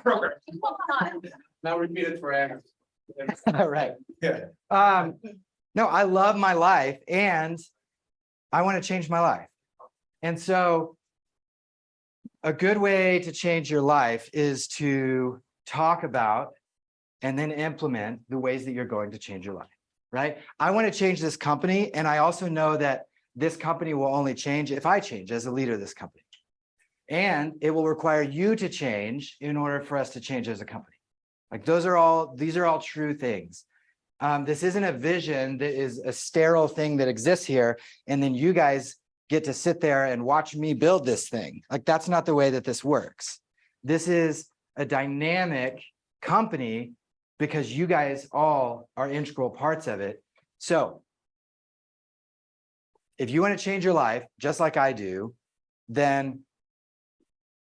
program. Now repeat it for Anna. Right. Yeah. No, I love my life and I want to change my life. And so a good way to change your life is to talk about and then implement the ways that you're going to change your life, right? I want to change this company. And I also know that this company will only change if I change as a leader of this company. And it will require you to change in order for us to change as a company. Like these are all true things. This isn't a vision that is a sterile thing that exists here. And then you guys get to sit there and watch me build this thing. Like that's not the way that this works. This is a dynamic company because you guys all are integral parts of it. So if you want to change your life, just like I do, then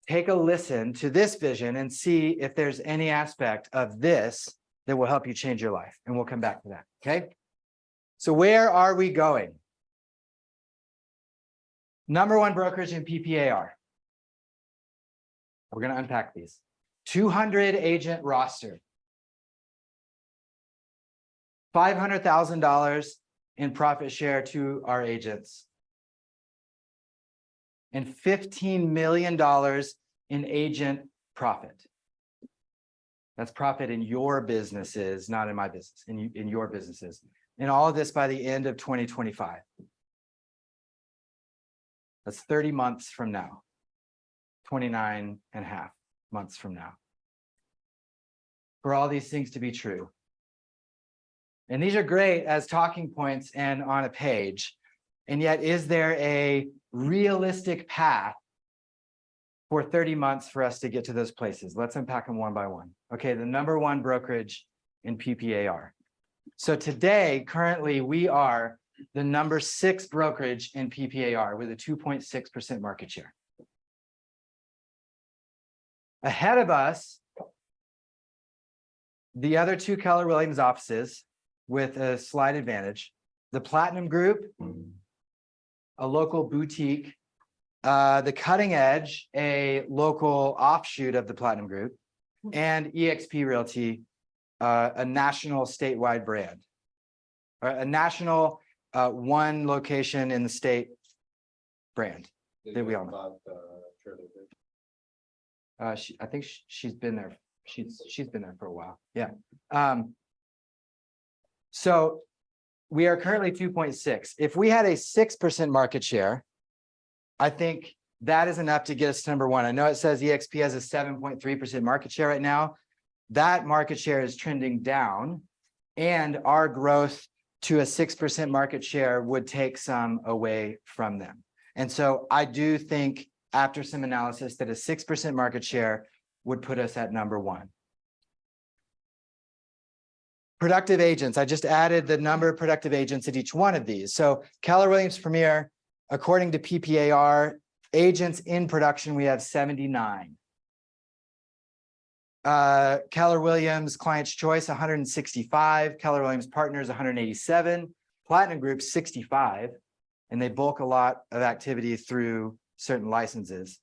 take a listen to this vision and see if there's any aspect of this that will help you change your life. And we'll come back to that, okay? So where are we going? Number one brokerage in PPAR. We're going to unpack these. 200 agent roster. $500,000 in profit share to our agents. And $15 million in agent profit. That's profit in your businesses, not in my business, in your businesses. And all of this by the end of 2025. That's 30 months from now, 29 and a half months from now. For all these things to be true. And these are great as talking points and on a page. And yet, is there a realistic path for 30 months for us to get to those places? Let's unpack them one by one. Okay, the number one brokerage in PPAR. So today, currently, we are the number 6 brokerage in PPAR with a 2.6% market share. Ahead of us, the other 2 Keller Williams offices with a slight advantage, the Platinum Group, a local boutique, the Cutting Edge, a local offshoot of the Platinum Group, and eXp Realty, a national statewide brand, a national one location in the state brand that we all know. I think she's been there. She's been there for a while. Yeah. So we are currently 2.6. If we had a 6% market share, I think that is enough to get us to number one. I know it says eXp has a 7.3% market share right now. That market share is trending down, and our growth to a 6% market share would take some away from them. And so I do think after some analysis that a 6% market share would put us at number one. Productive agents. I just added the number of productive agents at each one of these. So Keller Williams Premier, according to PPAR, agents in production, we have 79. Keller Williams Client's Choice, 165. Keller Williams Partners, 187. Platinum Group, 65. And they bulk a lot of activity through certain licenses.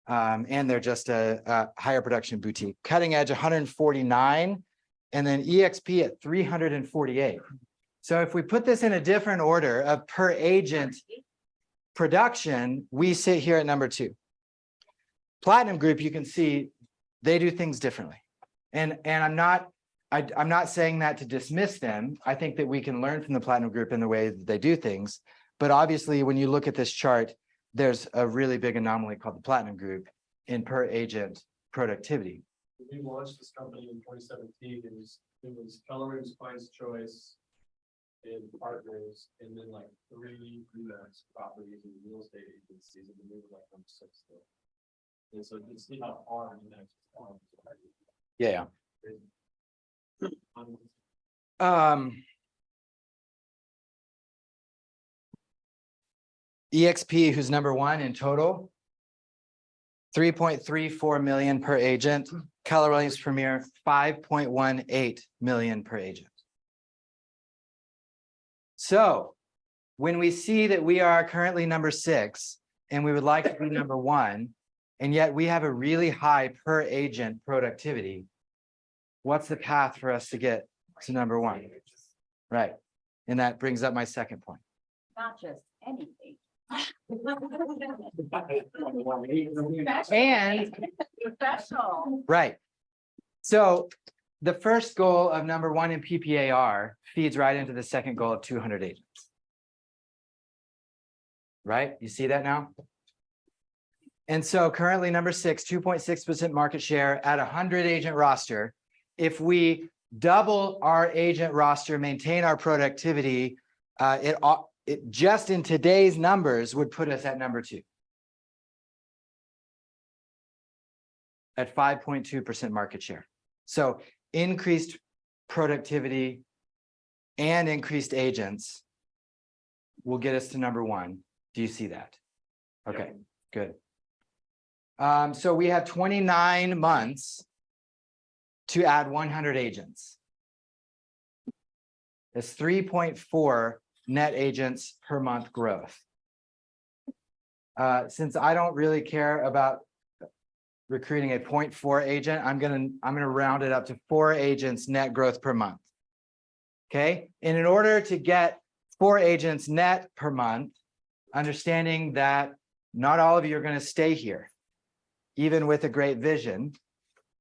And they're just a higher production boutique. Cutting Edge, 149. And then eXp at 348. So if we put this in a different order of per agent production, we sit here at number 2. Platinum Group, you can see they do things differently. And I'm not saying that to dismiss them. I think that we can learn from the Platinum Group in the way that they do things. But obviously, when you look at this chart, there's a really big anomaly called the Platinum Group in per agent productivity. We launched this company in 2017. It was Keller Williams Client's Choice and Partners, and then like 3 Remax properties and real estate agencies, and we were like number 6 still. And so you see how far Remax is gone. Yeah. eXp, who's number 1 in total, 3.34 million per agent. Keller Williams Premier, 5.18 million per agent. So when we see that we are currently number 6 and we would like to be number 1, And yet we have a really high per agent productivity. What's the path for us to get to number one? Right. And that brings up my second point. Not just anything. And Special. right. So the first goal of number one in PPAR feeds right into the second goal of 200 agents. Right? You see that now? And so currently number 6, 2.6% market share at 100 agent roster. If we double our agent roster, maintain our productivity, it just in today's numbers would put us at number 2. At 5.2% market share. So increased productivity and increased agents will get us to number 1. Do you see that? Okay, good. So we have 29 months to add 100 agents. It's 3.4 net agents per month growth. Since I don't really care about recruiting a 0.4 agent, I'm gonna round it up to 4 agents net growth per month. Okay, and in order to get 4 agents net per month, understanding that not all of you are going to stay here, even with a great vision,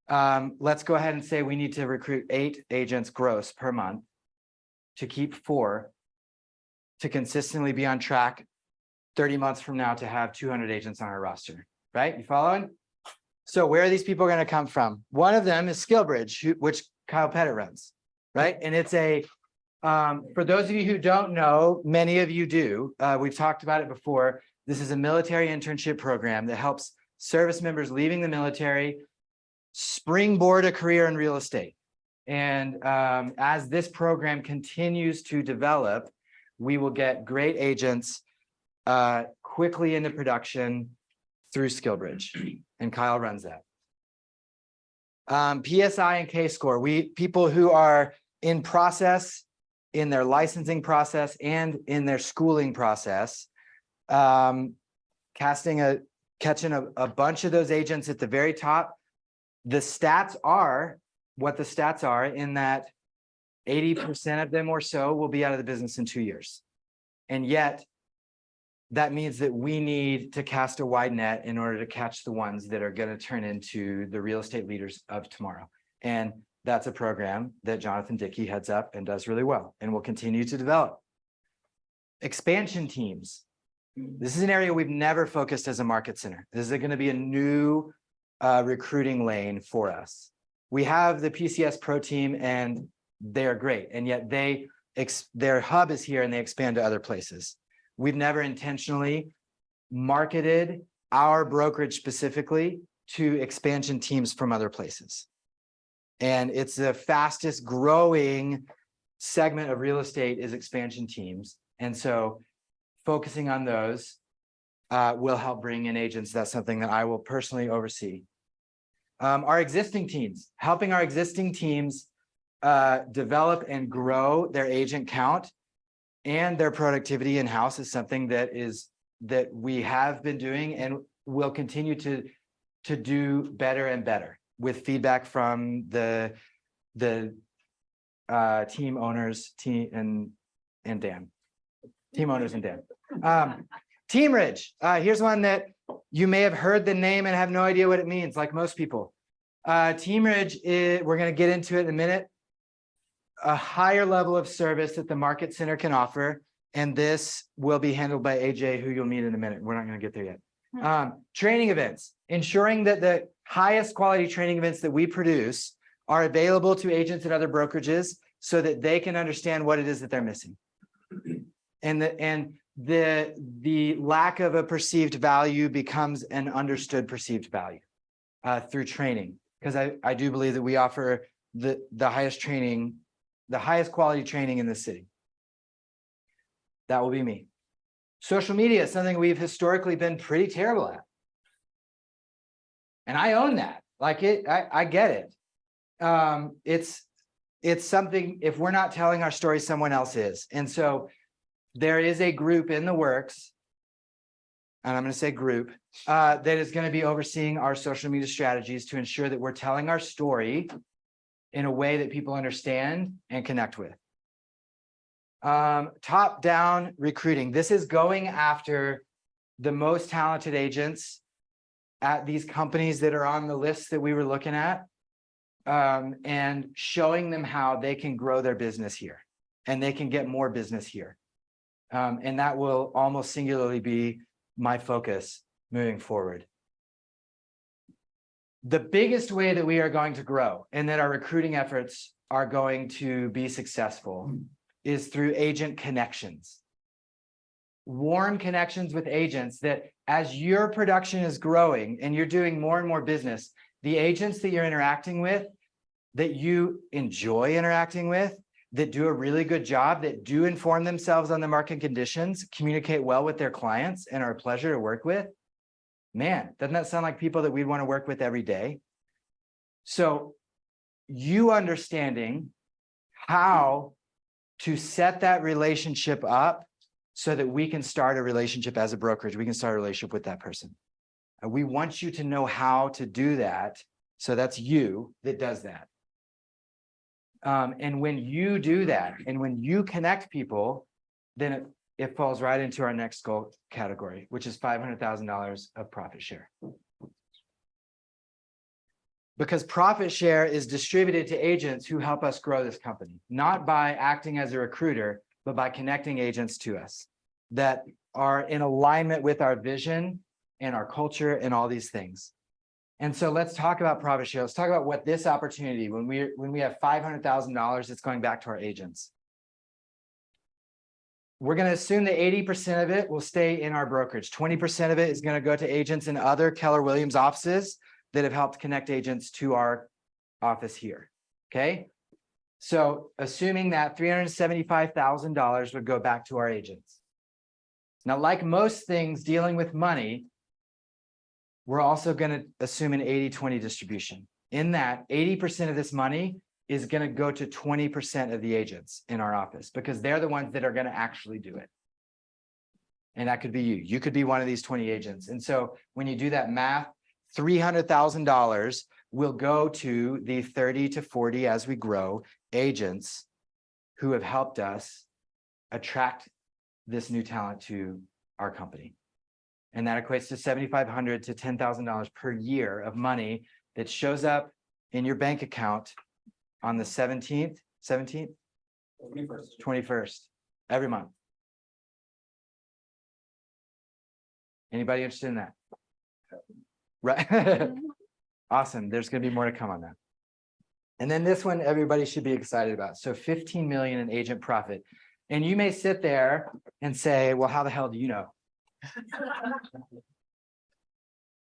let's go ahead and say we need to recruit 8 agents gross per month to keep 4 to consistently be on track 30 months from now to have 200 agents on our roster, right? You following? So where are these people going to come from? One of them is SkillBridge, which Kyle Pettit runs, right? And it's a, for those of you who don't know, many of you do, we've talked about it before. This is a military internship program that helps service members leaving the military springboard a career in real estate. And as this program continues to develop, we will get great agents quickly into production through SkillBridge, and Kyle runs that. PSI and K-score, people who are in process, in their licensing process and in their schooling process, catching a bunch of those agents at the very top. The stats are what the stats are, in that 80% of them or so will be out of the business in 2 years. And yet that means that we need to cast a wide net in order to catch the ones that are going to turn into the real estate leaders of tomorrow. And that's a program that Jonathan Dickey heads up and does really well and will continue to develop. Expansion teams. This is an area we've never focused as a market center. This is going to be a new recruiting lane for us. We have the PCS Pro team and they're great. And yet their hub is here and they expand to other places. We've never intentionally marketed our brokerage specifically to expansion teams from other places. And it's the fastest growing segment of real estate is expansion teams. And so focusing on those will help bring in agents. That's something that I will personally oversee. Our existing teams, helping our existing teams develop and grow their agent count and their productivity in-house is something that we have been doing and will continue to do better and better with feedback from the team owners, and Dan. Team owners and Dan. Team Ridge. Here's one that you may have heard the name and have no idea what it means, like most people. Team Ridge, we're going to get into it in a minute. A higher level of service that the market center can offer. And this will be handled by AJ, who you'll meet in a minute. We're not going to get there yet. Training events, ensuring that the highest quality training events that we produce are available to agents and other brokerages so that they can understand what it is that they're missing. And the lack of a perceived value becomes an understood perceived value through training. Because I do believe that we offer the highest training, the highest quality training in the city. That will be me. Social media is something we've historically been pretty terrible at. And I own that. Like I get it. It's something, if we're not telling our story, someone else is. And so there is a group in the works and I'm going to say group, that is going to be overseeing our social media strategies to ensure that we're telling our story in a way that people understand and connect with. Top-down recruiting. This is going after the most talented agents at these companies that are on the list that we were looking at, and showing them how they can grow their business here and they can get more business here. And that will almost singularly be my focus moving forward. The biggest way that we are going to grow and that our recruiting efforts are going to be successful is through agent connections. Warm connections with agents that as your production is growing and you're doing more and more business, the agents that you're interacting with, that you enjoy interacting with, that do a really good job, that do inform themselves on the market conditions, communicate well with their clients, and are a pleasure to work with, man, doesn't that sound like people that we'd want to work with every day? So you understanding how to set that relationship up so that we can start a relationship as a brokerage, we can start a relationship with that person. And we want you to know how to do that. So that's you that does that. And when you do that, and when you connect people, then it falls right into our next goal category, which is $500,000 of profit share. Because profit share is distributed to agents who help us grow this company, not by acting as a recruiter, but by connecting agents to us that are in alignment with our vision and our culture and all these things. And so let's talk about profit share. Let's talk about what this opportunity, when we have $500,000, it's going back to our agents. We're going to assume that 80% of it will stay in our brokerage. 20% of it is going to go to agents in other Keller Williams offices that have helped connect agents to our office here. Okay. So assuming that $375,000 would go back to our agents. Now, like most things dealing with money, we're also going to assume an 80-20 distribution. In that, 80% of this money is going to go to 20% of the agents in our office because they're the ones that are going to actually do it. And that could be you. You could be one of these 20 agents. And so when you do that math, $300,000 will go to the 30 to 40 as we grow agents who have helped us attract this new talent to our company. And that equates to $7,500 to $10,000 per year of money that shows up in your bank account on the 17th, 21st, every month. Anybody interested in that? Right. Awesome. There's going to be more to come on that. And then this one, everybody should be excited about. So 15 million in agent profit. And you may sit there and say, well, how the hell do you know?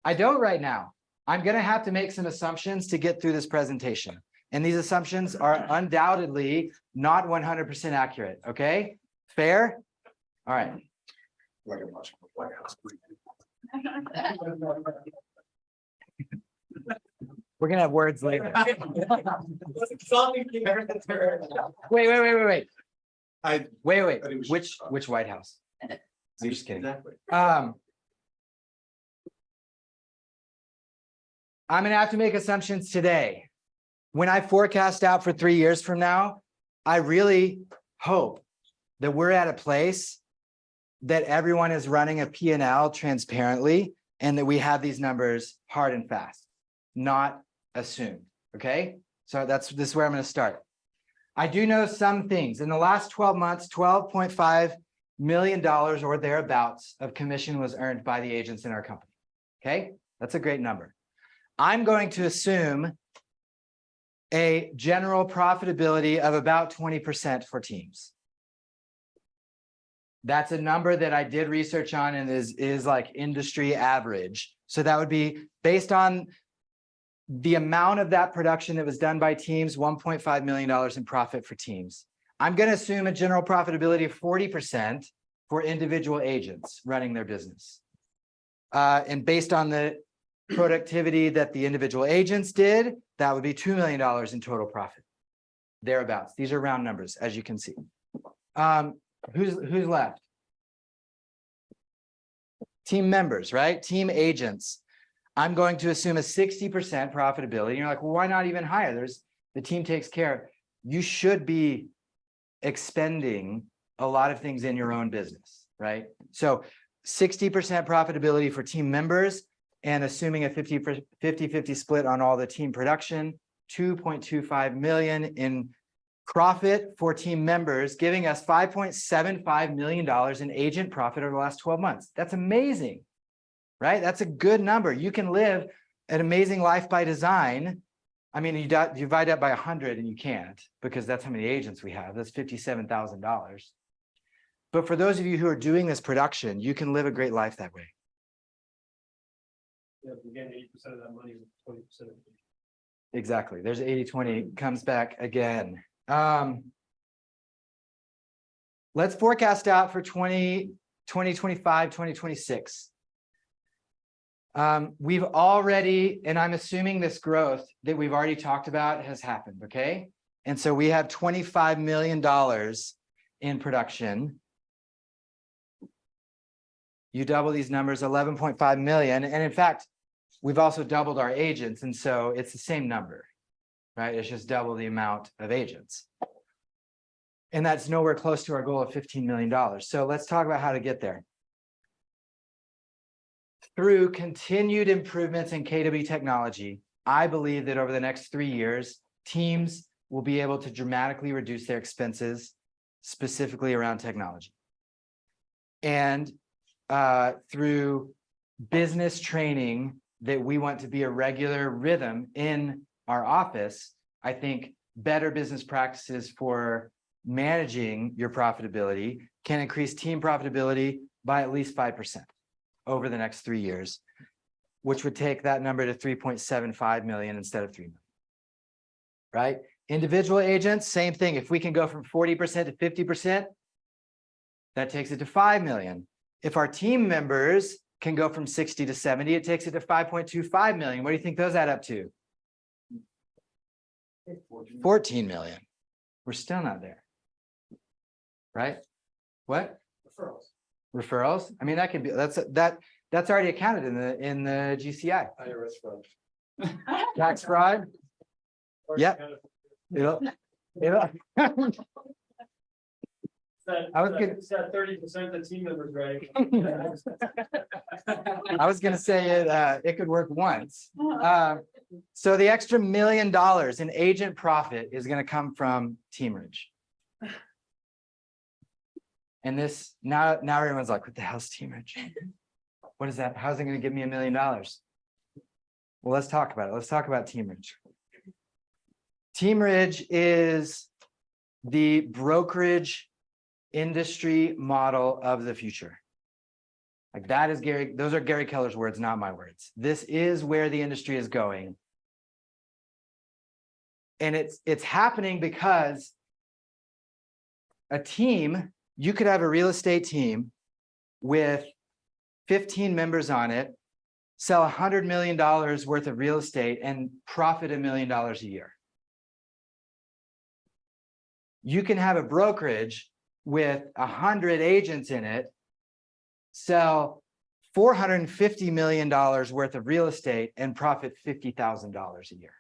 I don't right now. I'm going to have to make some assumptions to get through this presentation. And these assumptions are undoubtedly not 100% accurate. Okay? Fair? All right. We're going to have words later. Wait. Wait. Which White House? I'm just kidding. Exactly. I'm going to have to make assumptions today. When I forecast out for 3 years from now, I really hope that we're at a place that everyone is running a P&L transparently and that we have these numbers hard and fast, not assumed. Okay. So this is where I'm going to start. I do know some things. In the last 12 months, $12.5 million or thereabouts of commission was earned by the agents in our company. Okay. That's a great number. I'm going to assume a general profitability of about 20% for teams. That's a number that I did research on and is like industry average. So that would be based on the amount of that production that was done by teams, $1.5 million in profit for teams. I'm going to assume a general profitability of 40% for individual agents running their business. And based on the productivity that the individual agents did, that would be $2 million in total profit. Thereabouts. These are round numbers, as you can see. Who's left? Team members, right? Team agents. I'm going to assume a 60% profitability. And you're like, well, why not even higher? The team takes care. You should be expending a lot of things in your own business, right? So 60% profitability for team members and assuming a 50-50 split on all the team production, 2.25 million in profit for team members, giving us $5.75 million in agent profit over the last 12 months. That's amazing, right? That's a good number. You can live an amazing life by design. I mean, you divide that by 100 and you can't, because that's how many agents we have. That's $57,000. But for those of you who are doing this production, you can live a great life that way. Yeah, again, 80% of that money is 20% of it. Exactly. There's 80-20 comes back again. Let's forecast out for 2025, 2026. We've already, and I'm assuming this growth that we've already talked about has happened, okay? And so we have $25 million in production. You double these numbers, 11.5 million. And in fact, we've also doubled our agents. And so it's the same number, right? It's just double the amount of agents. And that's nowhere close to our goal of $15 million. So let's talk about how to get there. Through continued improvements in KW technology, I believe that over the next 3 years, teams will be able to dramatically reduce their expenses, specifically around technology. And through business training that we want to be a regular rhythm in our office, I think better business practices for managing your profitability can increase team profitability by at least 5% over the next 3 years, which would take that number to 3.75 million instead of 3 million, right? Individual agents, same thing. If we can go from 40% to 50%, that takes it to 5 million. If our team members can go from 60 to 70, it takes it to 5.25 million. What do you think those add up to? 14 million. We're still not there, right? What? Referrals. Referrals? I mean, that can be, that's already accounted in the GCI. IRS fraud. Tax fraud. Yep. It'll I was gonna- It's that 30% the team members, right? I was gonna say it could work once. So the extra $1 million in agent profit is gonna come from Teamridge. And this now everyone's like, what the hell's Teamridge? What is that? How's it gonna give me $1 million? Well, let's talk about it. Let's talk about Teamridge. Teamridge is the brokerage industry model of the future. Like that is those are Gary Keller's words, not my words. This is where the industry is going. And it's happening because a team, you could have a real estate team with 15 members on it, sell $100 million worth of real estate and profit $1 million a year. You can have a brokerage with 100 agents in it, sell $450 million worth of real estate and profit $50,000 a year.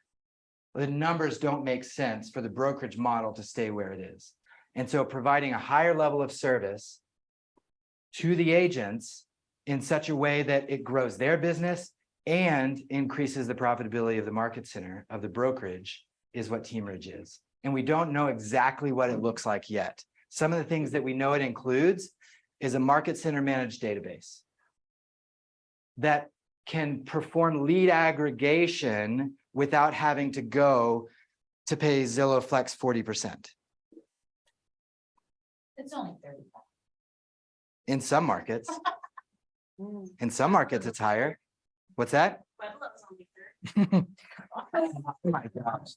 The numbers don't make sense for the brokerage model to stay where it is. And so providing a higher level of service to the agents in such a way that it grows their business and increases the profitability of the market center of the brokerage is what Teamridge is. And we don't know exactly what it looks like yet. Some of the things that we know it includes is a market center managed database that can perform lead aggregation without having to go to pay Zillow Flex 40%. It's only 35. In some markets. In some markets, it's higher. What's that? Pueblo's only 30. Oh my gosh.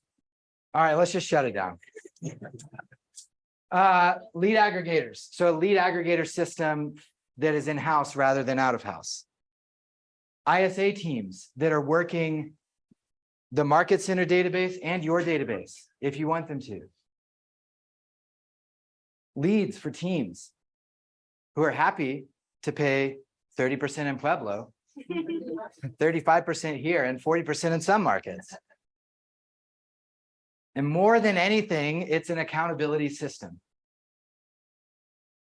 All right, let's just shut it down. Lead aggregators. So a lead aggregator system that is in-house rather than out of house. ISA teams that are working the market center database and your database, if you want them to. Leads for teams who are happy to pay 30% in Pueblo, 35% here, and 40% in some markets. And more than anything, it's an accountability system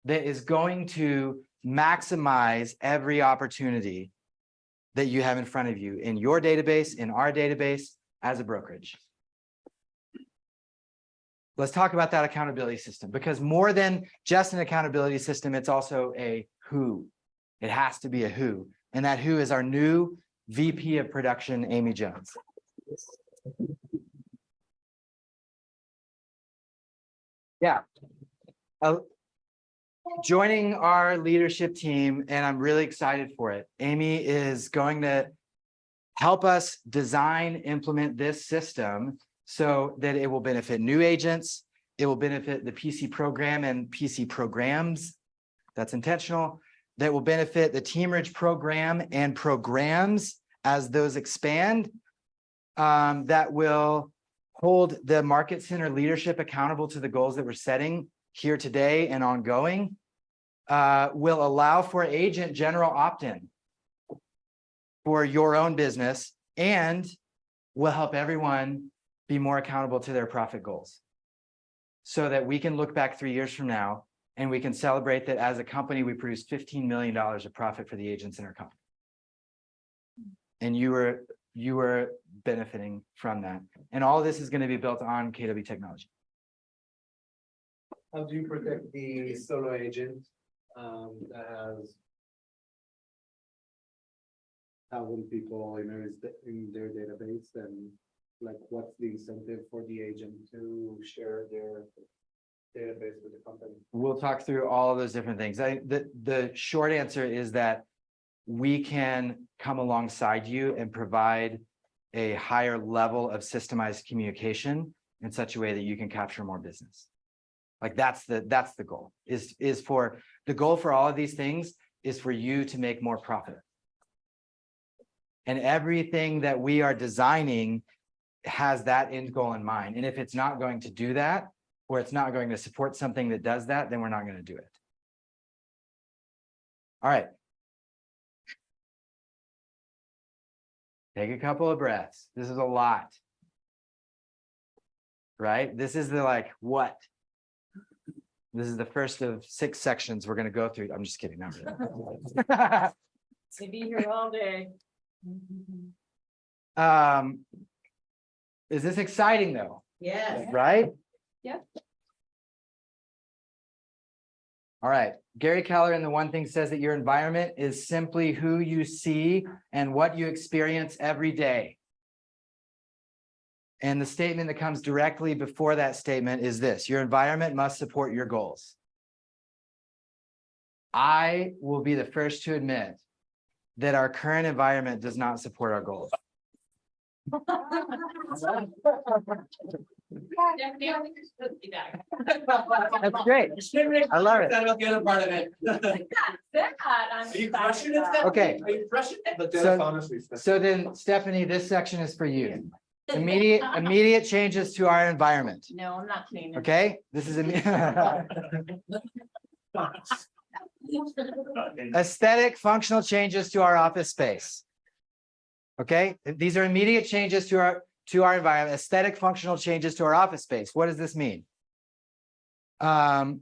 that is going to maximize every opportunity that you have in front of you in your database, in our database, as a brokerage. Let's talk about that accountability system, because more than just an accountability system, it's also a who. It has to be a who. And that who is our new VP of production, Amy Jones. Yeah. Joining our leadership team, and I'm really excited for it. Amy is going to help us design, implement this system so that it will benefit new agents. It will benefit the PC program and PC programs. That's intentional. That will benefit the Teamridge program and programs as those expand. That will hold the Market Center leadership accountable to the goals that we're setting here today and ongoing. Will allow for agent general opt-in for your own business, and will help everyone be more accountable to their profit goals, so that we can look back 3 years from now and we can celebrate that as a company, we produced $15 million of profit for the agents in our company. And you were benefiting from that. And all of this is going to be built on KW technology. How do you protect the solo agent that has 1,000 people in their database, and like what's the incentive for the agent to share their database with the company? We'll talk through all of those different things. The short answer is that we can come alongside you and provide a higher level of systemized communication in such a way that you can capture more business. Like that's the goal, is for the goal for all of these things is for you to make more profit. And everything that we are designing has that end goal in mind. And if it's not going to do that, or it's not going to support something that does that, then we're not going to do it. All right. Take a couple of breaths. This is a lot. Right? This is the like, what? This is the first of 6 sections we're going to go through. I'm just kidding. Not really. To be here all day. Is this exciting though? Yes. Right? Yeah. All right. Gary Keller in The One Thing says that your environment is simply who you see and what you experience every day. And the statement that comes directly before that statement is this: your environment must support your goals. I will be the first to admit that our current environment does not support our goals. That's great. I love it. That's the other part of it. Are you crushing it, Stephanie? Okay. Are you crushing it? But So- that's honestly. So then, Stephanie, this section is for you. Immediate changes to our environment. No, I'm not changing. Okay, this is aesthetic, functional changes to our office space. Okay, these are immediate changes to our environment. Aesthetic, functional changes to our office space. What does this mean? A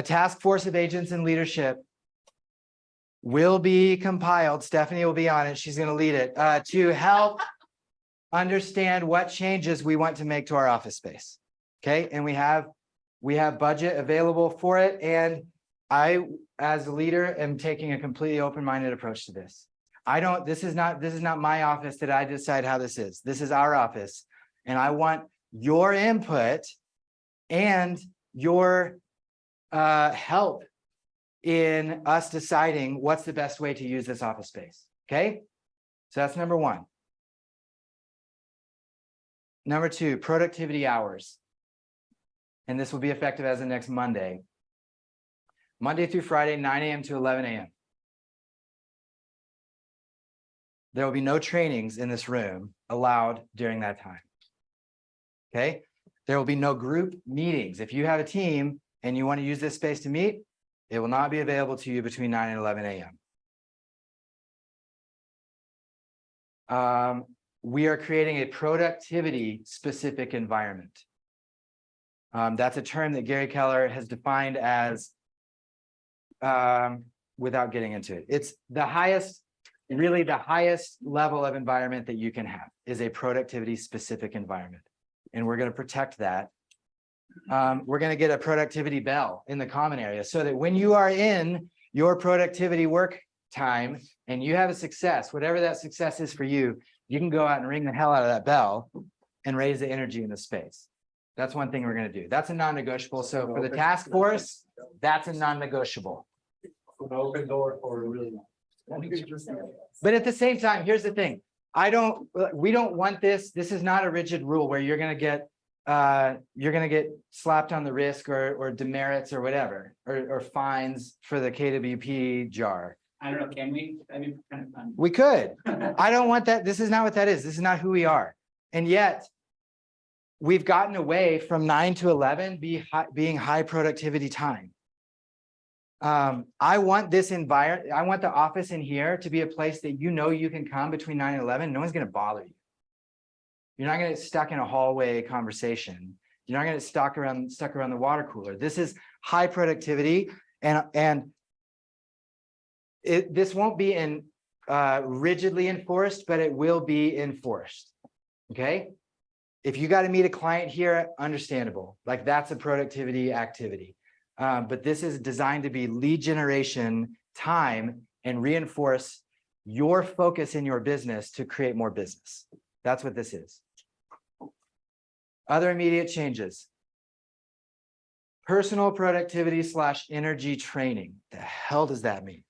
task force of agents and leadership will be compiled. Stephanie will be on it. She's going to lead it to help understand what changes we want to make to our office space. Okay, and we have budget available for it. And I, as a leader, am taking a completely open-minded approach to this. This is not my office that I decide how this is. This is our office. And I want your input and your help in us deciding what's the best way to use this office space. Okay, so that's number 1. Number 2, productivity hours. And this will be effective as of next Monday. Monday through Friday, 9 a.m. to 11 a.m. There will be no trainings in this room allowed during that time. Okay? There will be no group meetings. If you have a team and you want to use this space to meet, it will not be available to you between 9 and 11 a.m. We are creating a productivity specific environment. That's a term that Gary Keller has defined as, without getting into it, it's the highest, really the highest level of environment that you can have is a productivity specific environment. And we're going to protect that. We're going to get a productivity bell in the common area so that when you are in your productivity work time and you have a success, whatever that success is for you, you can go out and ring the hell out of that bell and raise the energy in the space. That's one thing we're going to do. That's a non-negotiable. So for the task force, that's a non-negotiable. An open door for really. But at the same time, here's the thing. We don't want this. This is not a rigid rule where you're going to get slapped on the wrist or demerits or whatever, or fines for the KWP jar. I don't know, can we? That'd be kind of fun. We could. I don't want that. This is not what that is. This is not who we are. And yet we've gotten away from 9 to 11 being high productivity time. I want this environment. I want the office in here to be a place that you can come between 9 and 11. No one's going to bother you. You're not going to get stuck in a hallway conversation. You're not going to get stuck around the water cooler. This is high productivity, and this won't be rigidly enforced, but it will be enforced. Okay. If you got to meet a client here, understandable. Like that's a productivity activity. But this is designed to be lead generation time and reinforce your focus in your business to create more business. That's what this is. Other immediate changes. Personal productivity / energy training. The hell does that mean?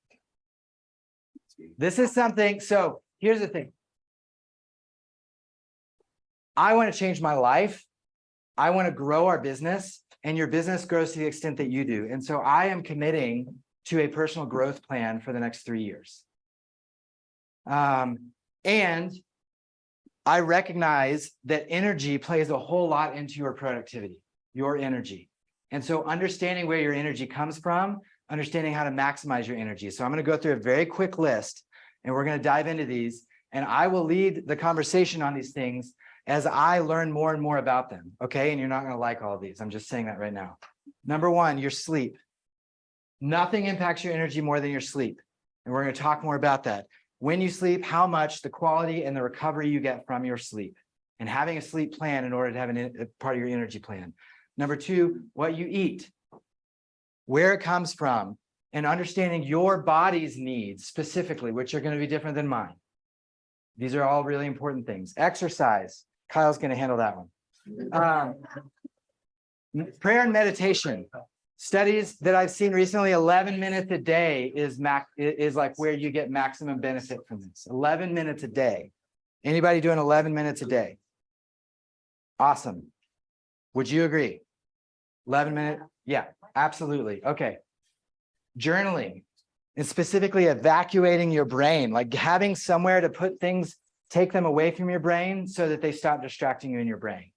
This is something, so here's the thing. I want to change my life. I want to grow our business, and your business grows to the extent that you do. And so I am committing to a personal growth plan for the next 3 years. And I recognize that energy plays a whole lot into your productivity, your energy. And so understanding where your energy comes from, understanding how to maximize your energy. So I'm going to go through a very quick list, and we're going to dive into these, and I will lead the conversation on these things as I learn more and more about them. Okay. And you're not going to like all of these. I'm just saying that right now. Number one, your sleep. Nothing impacts your energy more than your sleep. And we're going to talk more about that. When you sleep, how much, the quality and the recovery you get from your sleep, and having a sleep plan in order to have a part of your energy plan. Number two, what you eat, where it comes from, and understanding your body's needs specifically, which are going to be different than mine. These are all really important things. Exercise. Kyle's going to handle that one. Prayer and meditation. Studies that I've seen recently, 11 minutes a day is like where you get maximum benefit from this. 11 minutes a day. Anybody doing 11 minutes a day? Awesome. Would you agree? 11 minutes? Yeah, absolutely. Okay. Journaling, and specifically evacuating your brain, like having somewhere to put things, take them away from your brain so that they stop distracting you in your brain.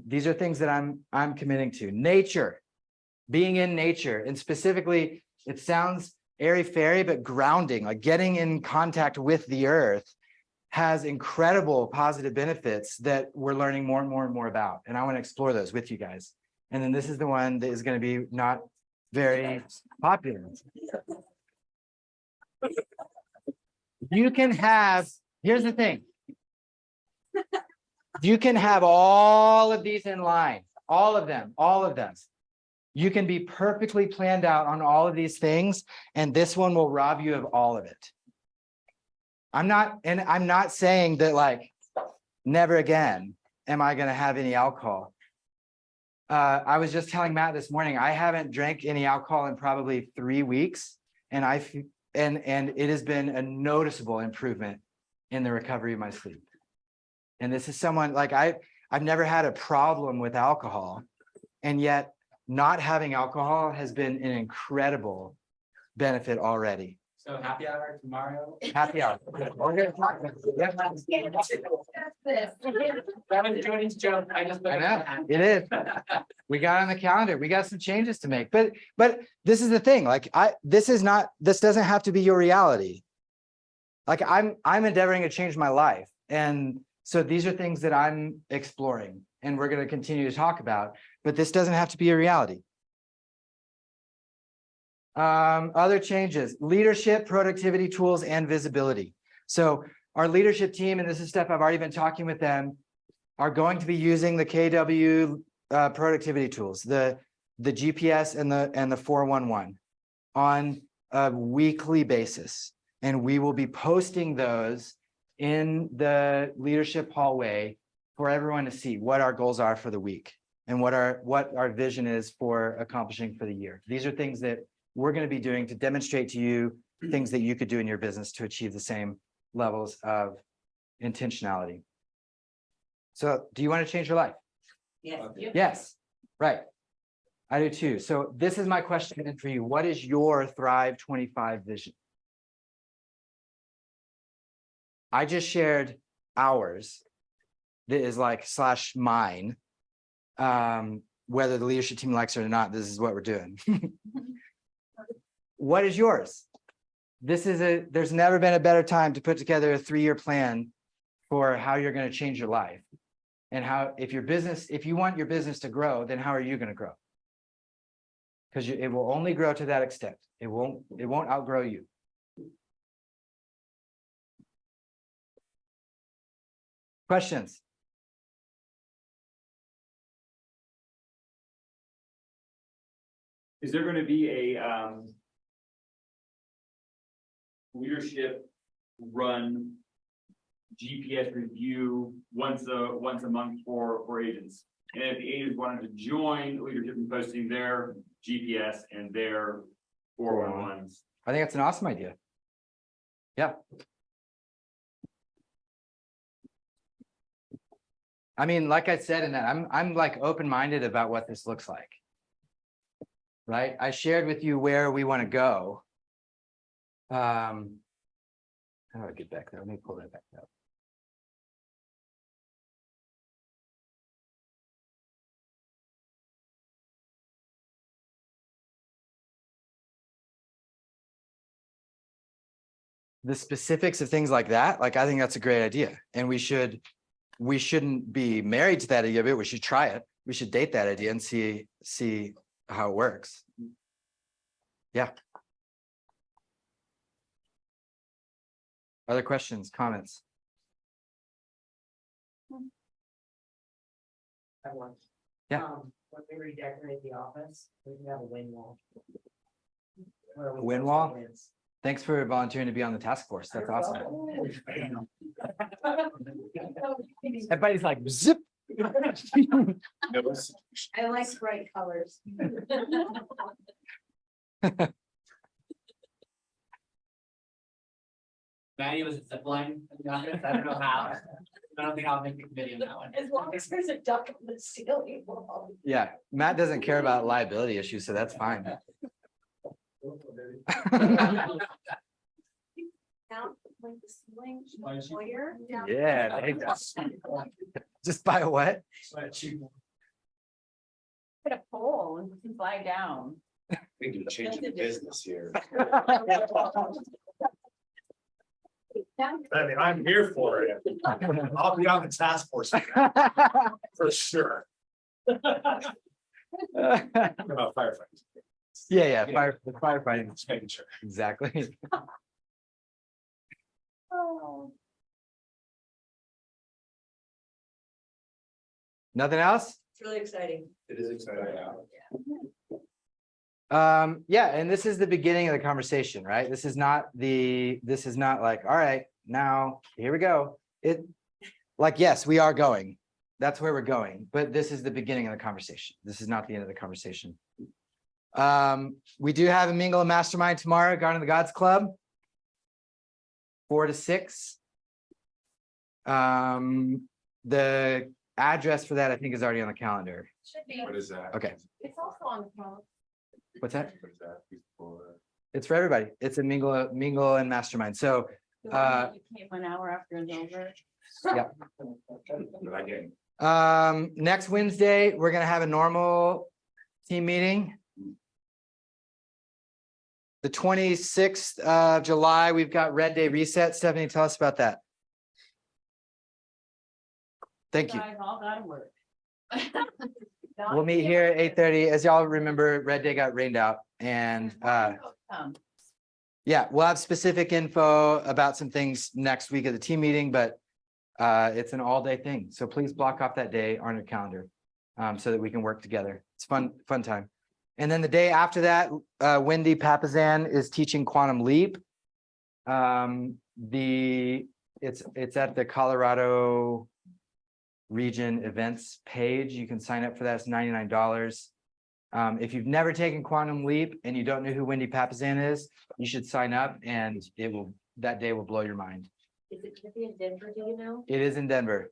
These are things that I'm committing to. Nature, being in nature, and specifically, it sounds airy-fairy, but grounding, like getting in contact with the earth, has incredible positive benefits that we're learning more and more and more about. And I want to explore those with you guys. And then this is the one that is going to be not very popular. You can have, here's the thing. You can have all of these in line, all of them. You can be perfectly planned out on all of these things, and this one will rob you of all of it. I'm not saying that like, never again am I going to have any alcohol. I was just telling Matt this morning, I haven't drank any alcohol in probably 3 weeks, and it has been a noticeable improvement in the recovery of my sleep. And this is someone like I've never had a problem with alcohol, and yet not having alcohol has been an incredible benefit already. So happy hour tomorrow. Happy hour. We're gonna talk about it. That was Jody's joke. I know it is. We got on the calendar. We got some changes to make, but this is the thing. Like this doesn't have to be your reality. Like I'm endeavoring to change my life. And so these are things that I'm exploring and we're going to continue to talk about, but this doesn't have to be a reality. Other changes, leadership, productivity tools, and visibility. So our leadership team, and this is stuff I've already been talking with them, are going to be using the KW productivity tools, the GPS and the 411 on a weekly basis. And we will be posting those in the leadership hallway for everyone to see what our goals are for the week and what our vision is for accomplishing for the year. These are things that we're going to be doing to demonstrate to you things that you could do in your business to achieve the same levels of intentionality. So do you want to change your life? Yes. Yes, right. I do too. So this is my question for you. What is your Thrive 25 vision? I just shared ours that is like / mine. Whether the leadership team likes it or not, this is what we're doing. What is yours? There's never been a better time to put together a 3-year plan for how you're going to change your life. And how, if you want your business to grow, then how are you going to grow? Because it will only grow to that extent. It won't outgrow you. Questions? Is there going to be a leadership run GPS review once a month for agents? And if the agents wanted to join leadership in posting their GPS and their 411s. I think that's an awesome idea. Yeah. I mean, like I said in that, I'm like open-minded about what this looks like. Right? I shared with you where we want to go. How do I get back there? Let me pull that back up. The specifics of things like that, like I think that's a great idea. And we shouldn't be married to that idea, but we should try it. We should date that idea and see how it works. Yeah. Other questions, comments? I want. Yeah. When we redecorate the office, we can have a wind wall. A wind wall? Thanks for volunteering to be on the task force. That's awesome. Everybody's like, zip. I like bright colors. Maddie was a zip line in the office. I don't know how. I don't think I'll make a video on that one. As long as there's a duck on the ceiling wall. Yeah, Matt doesn't care about liability issues, so that's fine. Down like the ceiling, foyer, down. Yeah, just buy a what? Put a pole and can fly down. We can change the business here. I mean, I'm here for it. I'll be on the task force for sure. About firefighting. Yeah, firefighting. Just making sure. Exactly. Oh. Nothing else? It's really exciting. It is exciting. Yeah, and this is the beginning of the conversation, right? This is not like, all right, now here we go. Like, yes, we are going. That's where we're going, but this is the beginning of the conversation. This is not the end of the conversation. We do have a mingle and mastermind tomorrow, Garden of the Gods Club, 4 to 6. The address for that, I think, is already on the calendar. Should be. What is that? Okay. It's also on the phone. What's that? What is that? It's for everybody. It's a mingle and mastermind. So, The one that you came 1 hour after it's over. next Wednesday, we're gonna have a normal team meeting. The 26th of July, we've got Red Day Reset. Stephanie, tell us about that. Thank you. Guys all gotta work. We'll meet here at 8:30. As y'all remember, Red Day got rained out and yeah, we'll have specific info about some things next week at the team meeting, but it's an all-day thing. So please block off that day on your calendar so that we can work together. It's fun time. And then the day after that, Wendy Papazan is teaching Quantum Leap. It's at the Colorado Region events page. You can sign up for that. It's $99. If you've never taken Quantum Leap and you don't know who Wendy Papazan is, you should sign up and that day will blow your mind. Is it gonna be in Denver, do you know? It is in Denver.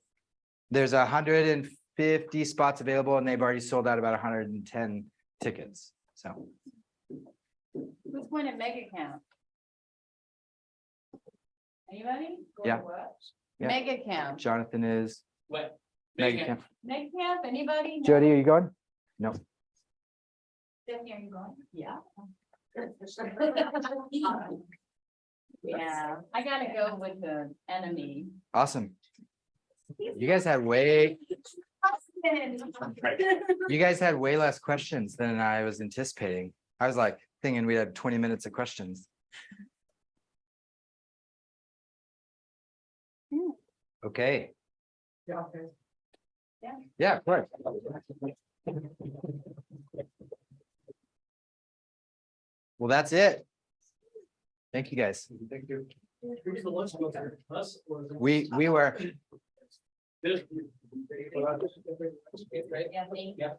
There's 150 spots available and they've already sold out about 110 tickets. So Who's going to mega camp? Anybody? Going to Yeah. what? Yeah. Mega camp. Jonathan is. What? Megan Camp. Mega camp, anybody? Jody, are you going? No. Stephanie, are you going? Yeah. Yeah, I gotta go with the enemy. Awesome. You guys had way less questions than I was anticipating. I was like thinking we had 20 minutes of questions. Okay. Yeah, of course. Well, that's it. Thank you, guys. Thank you. Who's the lunch go there? Us or? is it- We were. This- Yeah, thank you. Yeah.